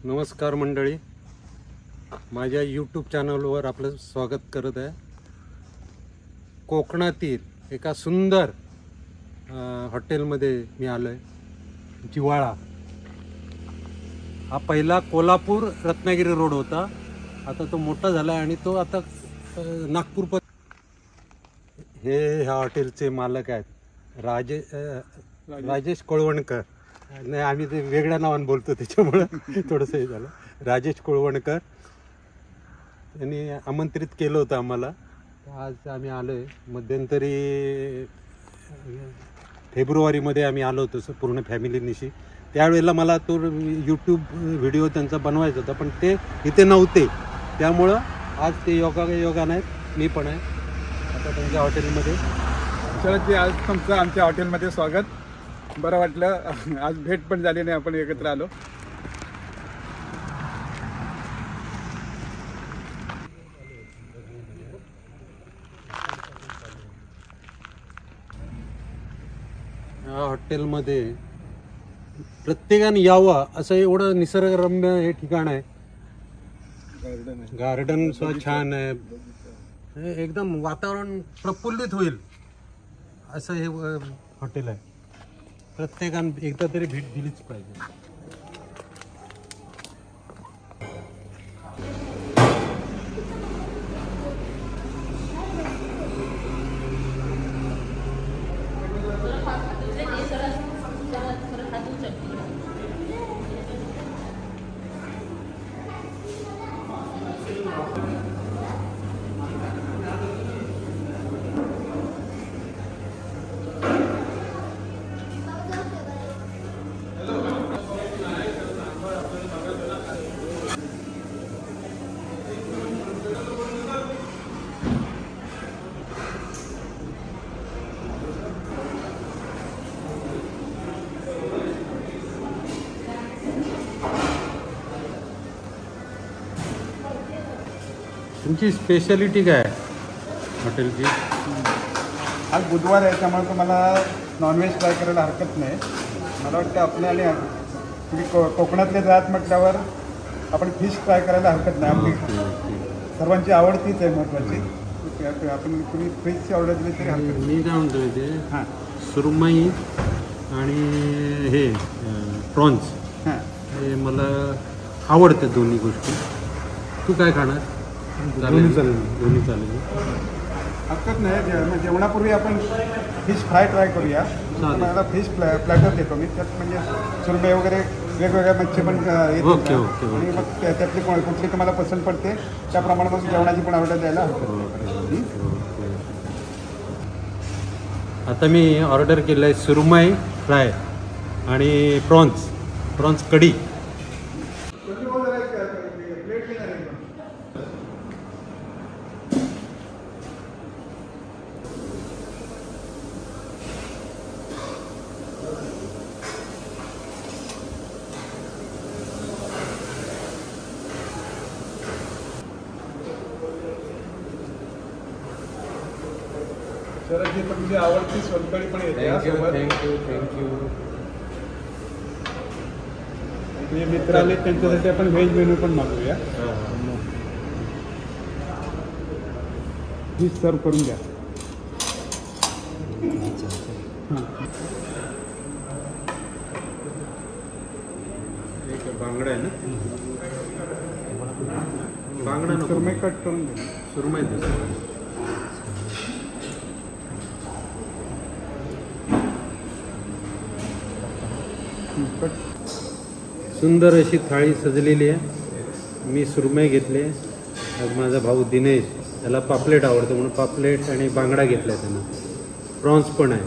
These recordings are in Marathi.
नमस्कार मंडळी, माझ्या यूट्यूब चॅनलवर आपलं स्वागत करत आहे. कोकणातील एका सुंदर हॉटेलमध्ये मी आलो आहे. जिव्हाळा हा पहिला कोल्हापूर रत्नागिरी रोड होता. आता तो मोठा झाला आहे आणि तो आता नागपूर हे ह्या हॉटेलचे मालक आहेत राजेश कोळवणकर. नाही, आम्ही ते वेगळ्या नावाने बोलतो त्याच्यामुळं थोडंसं हे झालं. राजेश कोळवणकर यांनी आमंत्रित केलं होतं आम्हाला. आज आम्ही आलो आहे. मध्यंतरी फेब्रुवारीमध्ये आम्ही आलो होतो पूर्ण फॅमिलीनिशी. त्यावेळेला मला तो यूट्यूब व्हिडिओ त्यांचा बनवायचा होता, पण ते इथे नव्हते. त्यामुळं आज ते योगानं आहेत, मी पण आहे आता त्यांच्या हॉटेलमध्ये. चला की आज तुमचं आमच्या हॉटेलमध्ये स्वागत. बरं वाटलं, आज भेट पण झाली नाही, आपण एकत्र आलो. या हॉटेलमध्ये प्रत्येकाने यावं असं एवढं निसर्गरम्य हे ठिकाण आहे. गार्डन सुद्धा छान आहे. एकदम वातावरण प्रफुल्लित होईल असं हे हॉटेल आहे. प्रत्येकाने एकदा तरी भेट दिलीच पाहिजे. तुमची स्पेशालिटी काय आहे हॉटेलची? आज बुधवार आहे, त्यामुळे तुम्हाला नॉनव्हेज ट्राय करायला हरकत नाही. मला वाटतं आपल्याला तुम्ही कोकणातले जात म्हटल्यावर आपण फिश ट्राय करायला हरकत नाही. आपली सर्वांची आवडतीच आहे महत्त्वाची. आपण तुम्ही फिशची ऑर्डर दिली तरी हरकत नाही. मी काय म्हणतो ते सुरमई आणि हे प्रॉन्स हे मला आवडते दोन्ही गोष्टी. तू काय खाणार? दोन्ही चालेल. दोन्ही चालेल, हरकत नाही. जेवणापूर्वी आपण फिश फ्राय ट्राय करूया. मला फिश प्लॅटर देतो मी. त्यात म्हणजे सुरमई वगैरे वेगवेगळ्या मच्छी पण ओके ओके. आणि मग त्यातली कुठली तुम्हाला पसंत पडते त्याप्रमाणे मग जेवणाची पण ऑर्डर द्यायला हरकत. आता मी ऑर्डर केलं आहे सुरमई फ्राय आणि प्रॉन्स कढी. सर जी तुमची आवडती सोलकढी पण येते. थँक्यू. तुझे मित्र आले त्यांच्यासाठी आपण व्हेज मेनू पण मागवूया. फिश सर्व करून द्या. बांगडा आहे ना? बांगडा नको, सुरमई कट करून द्या. सुरमई दे. सुंदर अशी थाळी सजलेली आहे. मी सुरमई घेतले. आज माझा भाऊ दिनेश त्याला पापलेट आवडतं म्हणून पापलेट आणि बांगडा घेतला आहे त्यानं. प्रॉन्स पण आहे.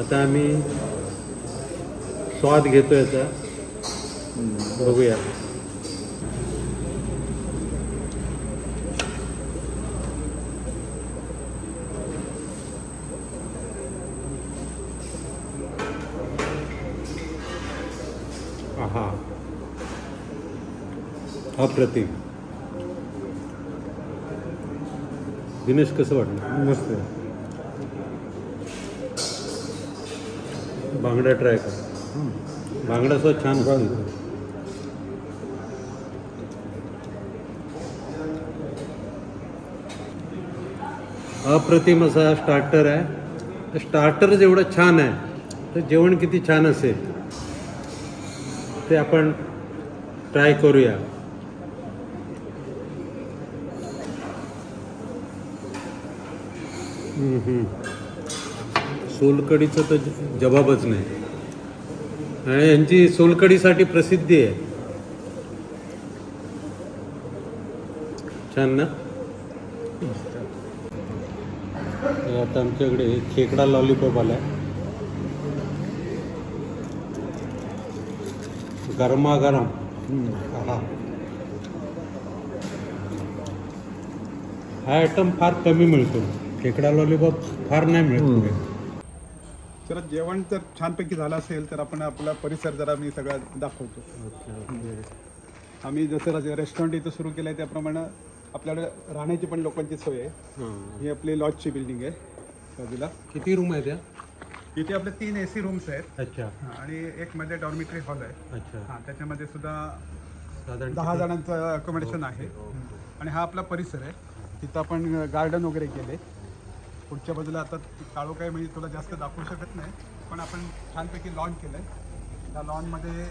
आता आम्ही स्वाद घेतो याचा, बघूया. आहा, अप्रतिम. दिनेश कसं वाटलं? मस्त. बांगडा ट्राय कर. बांगडा सुद्धा छान असतो. अप्रतिम असा स्टार्टर आहे. स्टार्टर जेवढं छान आहे तर जेवण किती छान असेल ते आपण ट्राय करूया. सोलकडीचं तर जबाबच नाही आणि यांची सोलकडीसाठी प्रसिद्धी आहे. छान ना. आता आमच्याकडे खेकडा लॉलीपॉप आलाय. गरमागरम. हा आयटम फार कमी मिळतो. खेकडा लॉलीपॉप फार नाही मिळतो. जरा जेवण जर छानपैकी झालं असेल तर आपण आपला परिसर जरा मी सगळा दाखवतो. आम्ही जसं रेस्टॉरंट इथं सुरू केलं आहे त्याप्रमाणे आपल्याकडे राहण्याची पण लोकांची सोय आहे. ही आपली लॉजची बिल्डिंग आहे बाजूला. किती रूम आहे त्या? इथे आपले 3 AC रूम्स आहेत. अच्छा. आणि एक मध्ये डॉर्मिटरी हॉल आहे. अच्छा. हां, त्याच्यामध्ये सुद्धा साधारण 10 जणांचं अकोमोडेशन आहे. आणि हा आपला परिसर आहे. तिथं आपण गार्डन वगैरे केले. पुढच्या बाजूला आता काळो काय म्हणजे तुला जास्त दाखवू शकत नाही, पण आपण छानपैकी लॉन केलं आहे. त्या लॉनमध्ये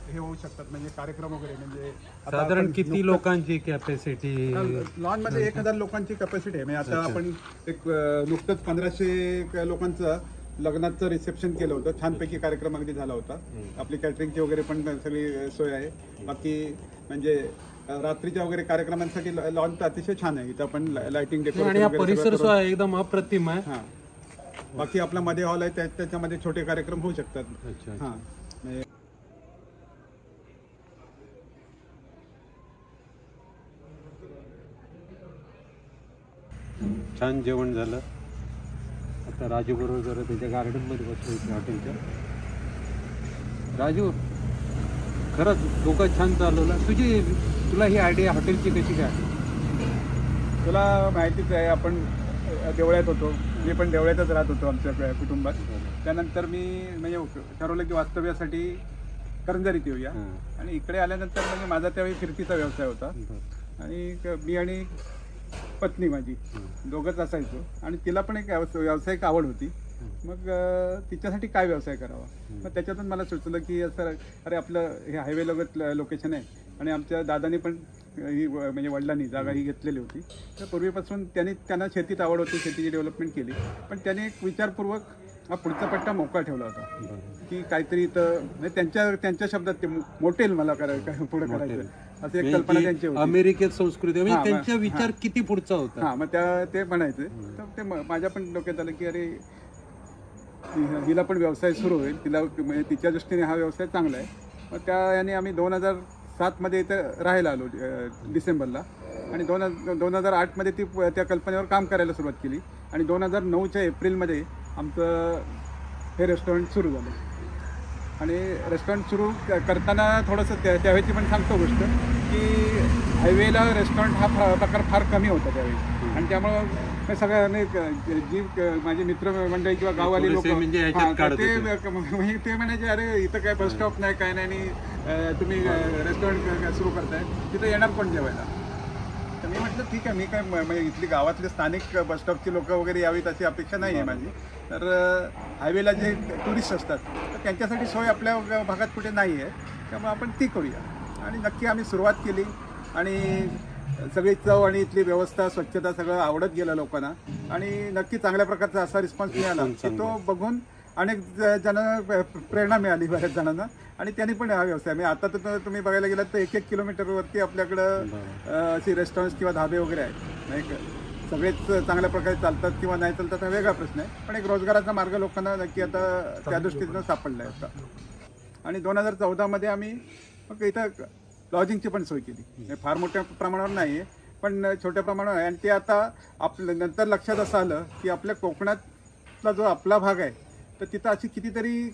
हे होऊ शकतात म्हणजे कार्यक्रम वगैरे. म्हणजे साधारण किती लोकांची कॅपॅसिटी? लॉनमध्ये 1000 लोकांची कॅपॅसिटी आहे. म्हणजे आता आपण एक नुकतंच 1500 लोकांचं लग्नाचं रिसेप्शन केलं होतं. छानपैकी कार्यक्रम अगदी झाला होता. आपली कॅटरिंगची वगैरे पण सगळी सोय आहे. बाकी म्हणजे रात्रीच्या वगैरे कार्यक्रमांसाठी लॉन तर अतिशय छान आहे. इथं आपण लाइटिंग डेकोरेशन आणि परिसर एकदम अप्रतिम आहे. हां, बाकी आपला मध्ये हॉल आहे त्याच्यामध्ये छोटे कार्यक्रम होऊ शकतात. हां, छान जेवण झालं. आता राजू बरोबर जरा त्याच्या गार्डनमध्ये बसलो इथे हॉटेलच्या. राजू, खरंच डोकं छान चालवलं. तुला ही आयडिया हॉटेलची कशी काय? तुला माहितीच आहे आपण देवळ्यात होतो. मी पण देवळ्यातच राहत होतो आमच्या कुटुंबात. त्यानंतर मी म्हणजे ठरवलं की वास्तव्यासाठी करंजारीत येऊया. आणि इकडे आल्यानंतर म्हणजे माझा त्यावेळी फिरतीचा व्यवसाय होता. आणि मी आणि पत्नी माझी दोघंच असायचो. आणि तिला पण एक व्यावसायिक आवड होती. मग तिच्यासाठी काय व्यवसाय करावा. मग त्याच्यातून मला सुचलं की असं अरे आपलं हे हायवे लगत लोकेशन आहे. आणि आमच्या दादानी पण ही म्हणजे वडिलांनी जागा ही घेतलेली होती. तर पूर्वीपासून त्यांना शेतीत आवड होती. शेतीची डेव्हलपमेंट केली. पण त्याने एक विचारपूर्वक हा पुढचा पट्टा मोकळा ठेवला होता की काहीतरी इथं म्हणजे त्यांच्या शब्दात ते मोटेल मला पुढे करायचं असं एक कल्पना त्यांची होती. अमेरिकेत संस्कृती म्हणजे त्यांचा विचार किती पुढचा होता. हां, मग ते म्हणायचे. तर ते माझ्या पण डोक्यात आलं की अरे हिला पण व्यवसाय सुरू होईल. तिला म्हणजे तिच्या दृष्टीने हा व्यवसाय चांगला आहे. मग त्या याने आम्ही 2007मध्ये इथं राहायला आलो डिसेंबरला. आणि 2008मध्ये त्या कल्पनेवर काम करायला सुरुवात केली. आणि 2009च्या एप्रिलमध्ये आमचं हे रेस्टॉरंट सुरू झालं. आणि रेस्टॉरंट सुरू करताना थोडंसं त्यावेळेची पण सांगतो गोष्ट की हायवेला रेस्टॉरंट हा प्रकार फार कमी होता त्यावेळी. आणि त्यामुळं सगळ्यांनी जी माझी मित्रमंडळी किंवा गाववाली लोक ते म्हणायचे अरे इथं काय बस स्टॉप नाही काय नाही आणि तुम्ही रेस्टॉरंट सुरू करताय तिथं येणार कोण जेवायला. तर मी म्हटलं ठीक आहे. मी काय म्हणजे इथली गावातले स्थानिक बस स्टॉपची लोक वगैरे यावीत अशी अपेक्षा नाही आहे माझी. तर हायवेला जे टुरिस्ट असतात तर त्यांच्यासाठी सोय आपल्या भागात कुठे नाही आहे. त्यामुळे आपण ती करूया. आणि नक्की आम्ही सुरुवात केली. आणि सगळी चव आणि इथली व्यवस्था स्वच्छता सगळं आवडत गेलं लोकांना. आणि नक्की चांगल्या प्रकारचा असा रिस्पॉन्स मिळाला की तो बघून अनेक जण प्रेरणा मिळाली बऱ्याच जणांना. आणि त्यांनी पण हा व्यवसाय म्हणजे आता तर तुम्ही बघायला गेलात तर 1-1 किलोमीटरवरती आपल्याकडं अशी रेस्टॉरंट्स किंवा धाबे वगैरे आहेत. नाही सगळेच चांगल्या प्रकारे चालतात किंवा नाही चालतात हा वेगळा प्रश्न आहे. पण एक रोजगाराचा मार्ग लोकांना नक्की आता त्या दृष्टीनं सापडला आहे आता. आणि 2014मध्ये आम्ही मग इथं लॉजिंगची पण सोय केली. फार मोठ्या प्रमाणावर नाही आहे पण छोट्या प्रमाणावर आहे. आणि ते आता आपल्या नंतर लक्षात असं आलं की आपल्या कोकणातला जो आपला भाग आहे तर तिथं अशी कितीतरी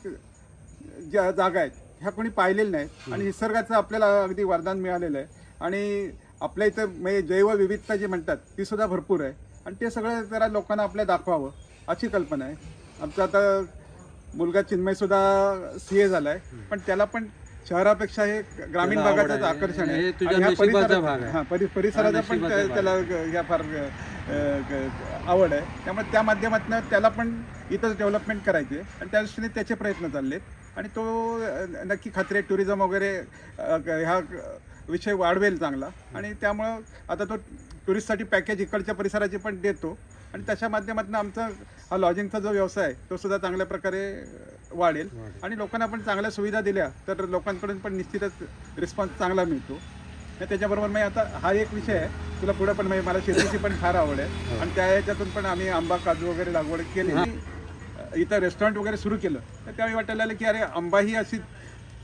ज्या जागा आहेत ह्या कोणी पाहिलेल्या नाहीत. आणि निसर्गाचं आपल्याला अगदी वरदान मिळालेलं आहे. आणि आपल्या इथं म्हणजे जैवविविधता जी म्हणतात ती सुद्धा भरपूर आहे. आणि ते सगळं जरा लोकांना आपल्या दाखवावं अशी कल्पना आहे. आमचा आता मुलगा चिन्मयसुद्धा CA झाला आहे. पण त्याला पण शहरापेक्षा हे ग्रामीण भागाचं आकर्षण आहे. परिसराचा पण त्याला ह्या फार आवड आहे. त्यामुळे त्या माध्यमातून त्याला पण इथं डेव्हलपमेंट करायचे आणि त्या दृष्टीने त्याचे प्रयत्न चाललेत आणि तो नक्की खात्री आहे टुरिझम वगैरे ह्या विषय वाढवेल चांगला आणि त्यामुळं आता तो टुरिस्टसाठी पॅकेज इकडच्या परिसराची पण देतो आणि त्याच्या माध्यमातून आमचा हा लॉजिंगचा जो व्यवसाय आहे तो सुद्धा चांगल्या प्रकारे वाढेल आणि लोकांना पण चांगल्या सुविधा दिल्या तर लोकांकडून पण निश्चितच रिस्पॉन्स चांगला मिळतो. त्याच्याबरोबर मी आता हा एक विषय आहे तुला पुढे पण मला शेतीची पण फार आवड आहे आणि त्या ह्याच्यातून पण आम्ही आंबा काजू वगैरे लागवड केली. इथं रेस्टॉरंट वगैरे सुरू केलं तर त्यावेळी वाटायला लागलं की अरे आंबा ही अशी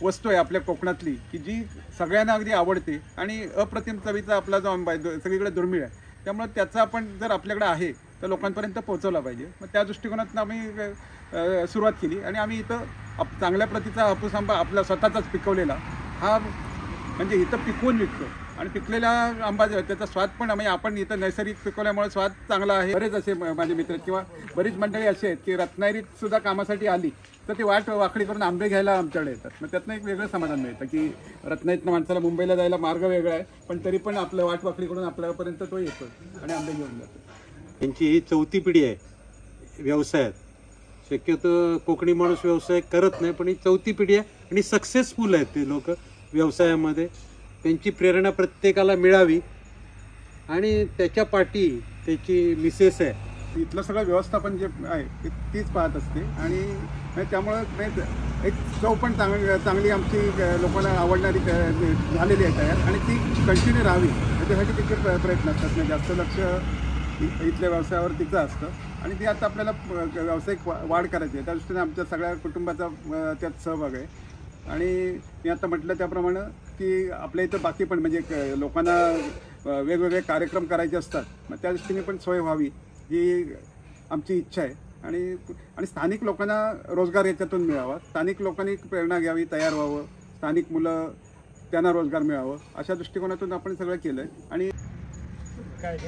वस्तू आहे आपल्या कोकणातली की जी सगळ्यांना अगदी आवडते आणि अप्रतिम चवीचा आपला जो आंबा आहे सगळीकडे दुर्मिळ आहे. त्यामुळे त्याचा आपण जर आपल्याकडे आहे तर लोकांपर्यंत पोहोचवला पाहिजे. मग त्या दृष्टिकोनातून आम्ही सुरुवात केली आणि आम्ही इथं चांगल्या प्रतीचा हापूस आंबा आपला स्वतःचाच पिकवलेला हा म्हणजे इथं पिकवून विकतो आणि पिकलेला आंबा त्याचा स्वाद पण म्हणजे आपण इथं नैसर्गिक पिकवल्यामुळे स्वाद चांगला आहे. बरेच असे माझे मित्र किंवा बरीच मंडळी असे आहेत की रत्नागिरीत सुद्धा कामासाठी आली तर ती वाट वाकडी करून आंबे घ्यायला आमच्याकडे येतात. मग त्यातनं एक वेगळं समाधान मिळतं की रत्नागिरीतनं माणसाला मुंबईला जायला मार्ग वेगळा आहे पण तरी पण आपलं वाट वाकडी करून आपल्यापर्यंत तो येतो आणि आंबे घेऊन जातो. त्यांची ही 4थी पिढी आहे व्यवसायात. शक्यतो कोकणी माणूस व्यवसाय करत नाही पण ही 4थी पिढी आहे आणि सक्सेसफुल आहेत ते लोक व्यवसायामध्ये. त्यांची प्रेरणा प्रत्येकाला मिळावी आणि त्याच्या पाठी त्याची मिसेस आहे. इथलं सगळं व्यवस्थापन जे आहे तीच पाहत असते आणि त्यामुळं एक चव पण चांगली आमची लोकांना आवडणारी झालेली आहे तयार आणि ती कंटिन्यू राहावी त्याच्यासाठी तिचे प्रयत्न असतात. म्हणजे जास्त लक्ष इथल्या व्यवसायावर तिचं असतं आणि ती आता आपल्याला व्यावसायिक वाढ करायची आहे त्या दृष्टीने आमच्या सगळ्या कुटुंबाचा त्यात सहभाग आहे. आणि मी आता म्हटलं त्याप्रमाणे की आपल्या इथं बाकी पण म्हणजे लोकांना वेगवेगळे कार्यक्रम करायचे असतात मग त्या दृष्टीने पण सोय व्हावी ही आमची इच्छा आहे आणि स्थानिक लोकांना रोजगार याच्यातून मिळावा. स्थानिक लोकांनी प्रेरणा घ्यावी तयार व्हावं स्थानिक मुलं त्यांना रोजगार मिळावं अशा दृष्टिकोनातून आपण सगळं केलं आहे. आणि काय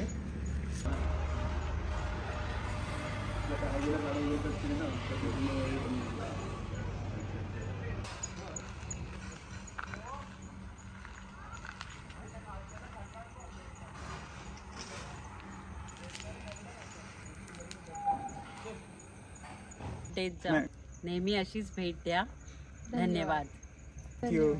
नेहमी अशीच भेट द्या. धन्यवाद. थँक्यू.